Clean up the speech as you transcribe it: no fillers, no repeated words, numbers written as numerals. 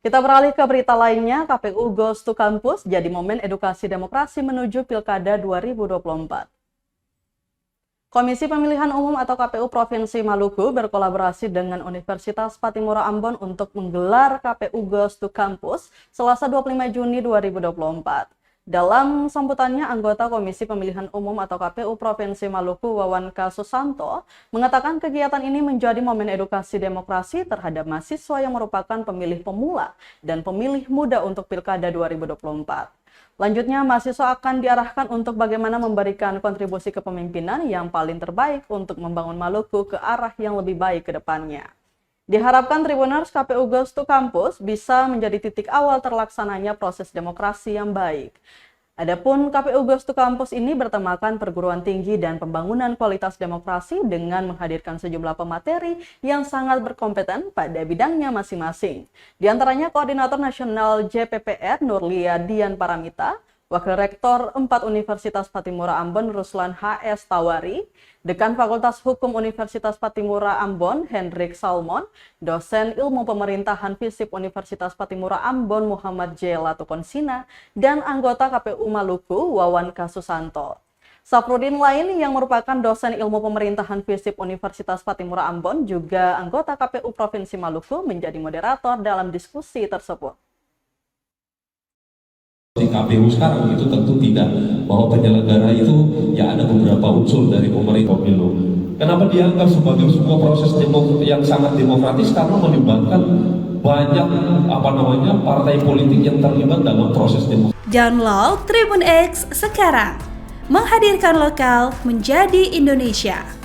Kita beralih ke berita lainnya, KPU Goes to Campus jadi momen edukasi demokrasi menuju Pilkada 2024. Komisi Pemilihan Umum atau KPU Provinsi Maluku berkolaborasi dengan Universitas Patimura Ambon untuk menggelar KPU Goes to Campus Selasa 25 Juni 2024. Dalam sambutannya, anggota Komisi Pemilihan Umum atau KPU Provinsi Maluku, Wawan K. Susanto, mengatakan kegiatan ini menjadi momen edukasi demokrasi terhadap mahasiswa yang merupakan pemilih pemula dan pemilih muda untuk Pilkada 2024. Lanjutnya, mahasiswa akan diarahkan untuk bagaimana memberikan kontribusi kepemimpinan yang paling terbaik untuk membangun Maluku ke arah yang lebih baik ke depannya. Diharapkan Tribuners KPU Goes to Campus bisa menjadi titik awal terlaksananya proses demokrasi yang baik. Adapun KPU Goes to Campus ini bertemakan perguruan tinggi dan pembangunan kualitas demokrasi dengan menghadirkan sejumlah pemateri yang sangat berkompeten pada bidangnya masing-masing. Di antaranya Koordinator Nasional JPPR Nurlia Dian Paramita, Wakil Rektor 4 Universitas Patimura Ambon Ruslan H.S. Tawari, Dekan Fakultas Hukum Universitas Patimura Ambon Hendrik Salmon, Dosen Ilmu Pemerintahan FISIP Universitas Patimura Ambon Muhammad J. Latukonsina, dan anggota KPU Maluku Wawan K. Susanto. Safrudin lain yang merupakan dosen ilmu pemerintahan FISIP Universitas Patimura Ambon juga anggota KPU Provinsi Maluku menjadi moderator dalam diskusi tersebut. Di KPU sekarang itu tentu tidak, bahwa penyelenggara itu ya ada beberapa unsur dari pemerintah pemilu. Kenapa dianggap sebagai sebuah proses yang sangat demokratis? Karena melibatkan banyak partai politik yang terlibat dalam proses demokrasi. Download Tribun X sekarang, menghadirkan lokal menjadi Indonesia.